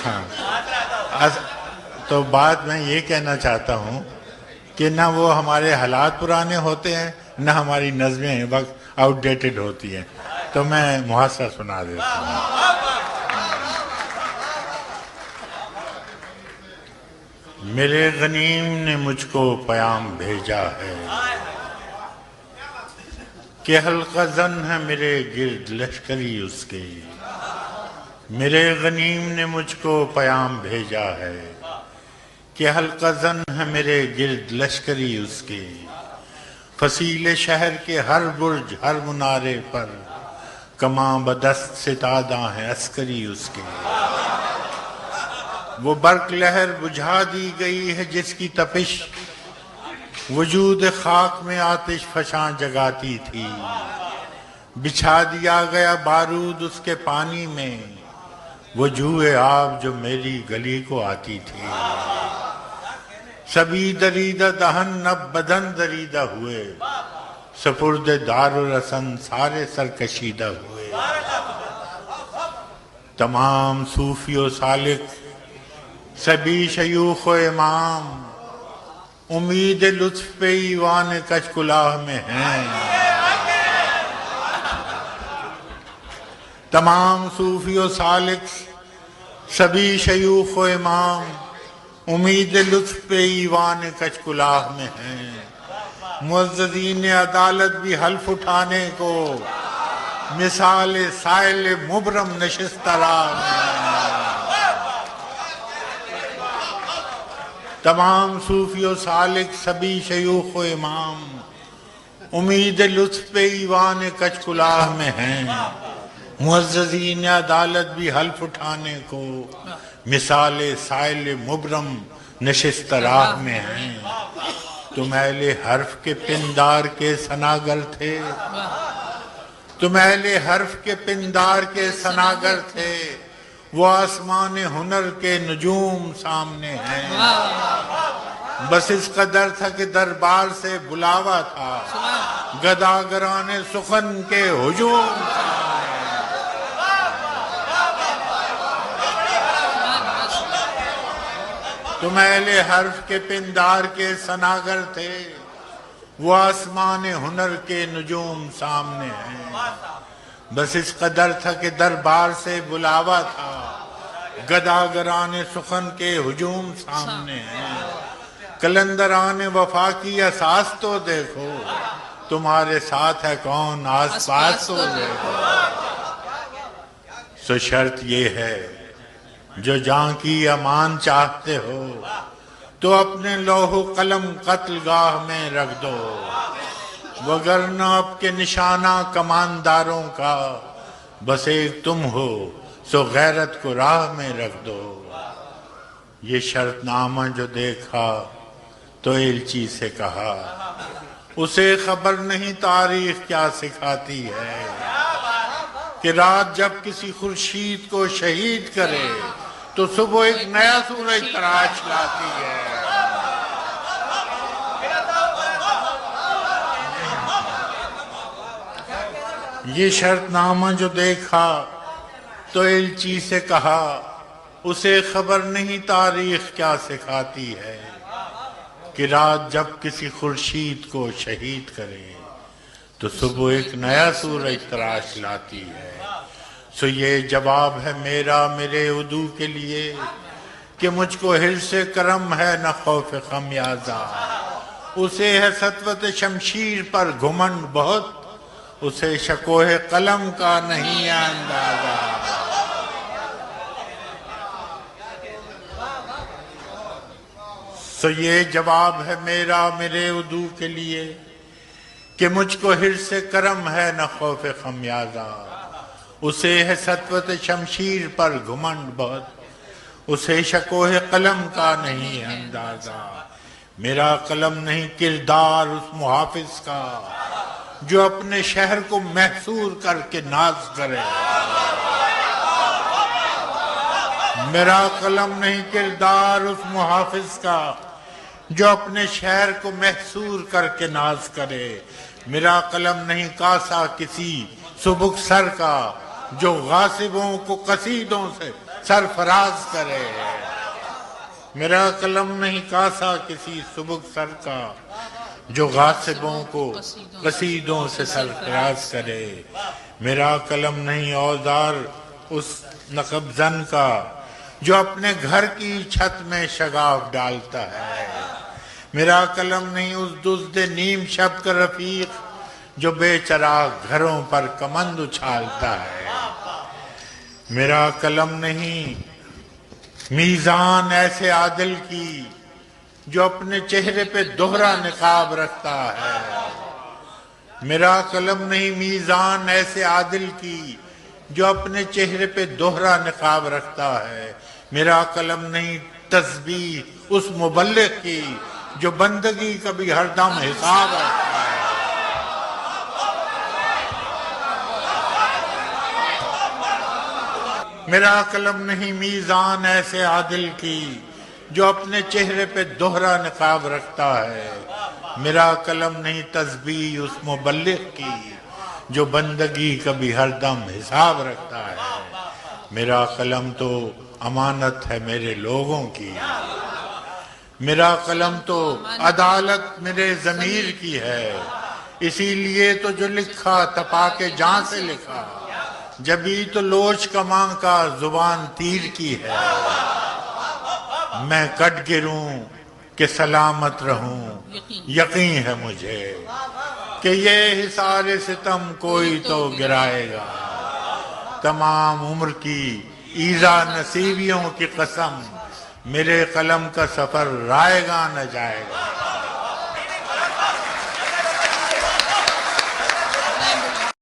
ہاں، تو بات میں یہ کہنا چاہتا ہوں کہ نہ وہ ہمارے حالات پرانے ہوتے ہیں، نہ ہماری نظمیں وقت آؤٹ ڈیٹڈ ہوتی ہیں. تو میں محاصرہ سنا دیتا ہوں. میرے غنیم نے مجھ کو پیام بھیجا ہے کہ حلقہ زن ہے میرے گرد لشکری اس کے. میرے غنیم نے مجھ کو پیام بھیجا ہے کہ حلقہ زن ہے میرے گرد لشکری اس کے. فصیل شہر کے ہر برج ہر منارے پر کماں بدست ستادہ ہیں عسکری اس کے. وہ برق لہر بجھا دی گئی ہے جس کی تپش وجود خاک میں آتش فشاں جگاتی تھی. بچھا دیا گیا بارود اس کے پانی میں وہ جوئے آب جو میری گلی کو آتی تھی. سبھی دریدہ دہن نب بدن دریدہ ہوئے سپرد دار و رسن سارے سرکشیدہ ہوئے. تمام صوفی و سالک سبھی شیوخ و امام امید لطف پہ ایوان کچ کلاہ میں ہیں. تمام صوفی و سالک سبھی شیوخ و امام امید لطف پہ ایوان کچ کلاہ میں ہیں. معززین عدالت بھی حلف اٹھانے کو مثال سائل مبرم نشستہ راہ میں. تمام صوفی و سالک سبھی شیوخ و امام امید لطف پہ ایوان کچ کلاہ میں ہیں. معززین عدالت بھی حلف اٹھانے کو مثال سائل مبرم نشست راہ میں ہیں. تم اہل حرف کے پندار کے ثناگر تھے، تم اہل حرف کے پندار کے ثناگر تھے، وہ آسمان ہنر کے نجوم سامنے ہیں. بس اس قدر تھا کہ دربار سے بلاوا تھا، گداگران سخن کے ہجوم تم اہل حرف کے پندار کے ثناگر تھے، وہ آسمان ہنر کے نجوم سامنے ہیں. بس اس قدر تھا کہ دربار سے بلاوا تھا، گداگران سخن کے ہجوم سامنے ہیں. کلندران وفا کی اساس تو دیکھو، تمہارے ساتھ ہے کون آس پاس تو دیکھو. سو شرط یہ ہے جو جان کی امان چاہتے ہو تو اپنے لوح و قلم قتل گاہ میں رکھ دو، وگرنہ اب کے نشانہ کمانداروں کا بس ایک تم ہو سو غیرت کو راہ میں رکھ دو. یہ شرط نامہ جو دیکھا تو ایلچی سے کہا، اسے خبر نہیں تاریخ کیا سکھاتی ہے کہ رات جب کسی خورشید کو شہید کرے تو صبح ایک نیا سورج تراش لاتی ہے. یہ شرط نامہ جو دیکھا تو ایلچی سے کہا، اسے خبر نہیں تاریخ کیا سکھاتی ہے کہ رات جب کسی خورشید کو شہید کرے تو صبح ایک نیا سورج تراش لاتی ہے. سو یہ جواب ہے میرا میرے عدو کے لیے کہ مجھ کو حرص کرم ہے نہ خوف خمیازہ. اسے ہے سطوت شمشیر پر گھمنڈ بہت، اسے شکوہ قلم کا نہیں اندازہ. سو یہ جواب ہے میرا میرے عدو کے لیے کہ مجھ کو حرص کرم ہے نہ خوف خمیازہ. اسے ہے سطوت شمشیر پر گھمنڈ بہت، اسے شکوہ قلم کا نہیں اندازہ. میرا قلم نہیں کردار اس محافظ کا جو اپنے شہر کو محصور کر کے ناز کرے. میرا قلم نہیں کردار اس محافظ کا جو اپنے شہر کو محصور کر کے ناز کرے. میرا قلم نہیں کاسا کسی سبک سر کا جو غاصبوں کو قصیدوں سے سرفراز کرے، میرا قلم نہیں کاسا کسی سبک سر کا جو غاصبوں کو قصیدوں سے سرفراز کرے، میرا قلم نہیں اوزار اس نقب زن کا جو اپنے گھر کی چھت میں شگاف ڈالتا ہے، میرا قلم نہیں اس دزد نیم شب کا رفیق جو بے چراغ گھروں پر کمند اچھالتا ہے، میرا قلم نہیں میزان ایسے عادل کی جو اپنے چہرے پہ دوہرا نقاب رکھتا ہے، میرا قلم نہیں میزان ایسے عادل کی جو اپنے چہرے پہ دوہرا نقاب رکھتا ہے، میرا قلم نہیں تسبیح اس مبلغ کی جو بندگی کا بھی ہر دم حساب رکھتا ہے، میرا قلم نہیں میزان ایسے عادل کی جو اپنے چہرے پہ دوہرا نقاب رکھتا ہے، میرا قلم نہیں تسبیح اس مبلغ کی جو بندگی کا بھی ہر دم حساب رکھتا ہے، میرا قلم تو امانت ہے میرے لوگوں کی، میرا قلم تو عدالت میرے ضمیر کی ہے، اسی لیے تو جو لکھا تپا کے جان سے لکھا، جبھی تو لوچ کماں کا زبان تیر کی ہے، میں کٹ گروں کہ سلامت رہوں، یقین ہے مجھے کہ یہ حصار ستم کوئی تو گرائے گا، تمام عمر کی ایذا نصیبیوں کی قسم، میرے قلم کا سفر رائے گا نہ جائے گا۔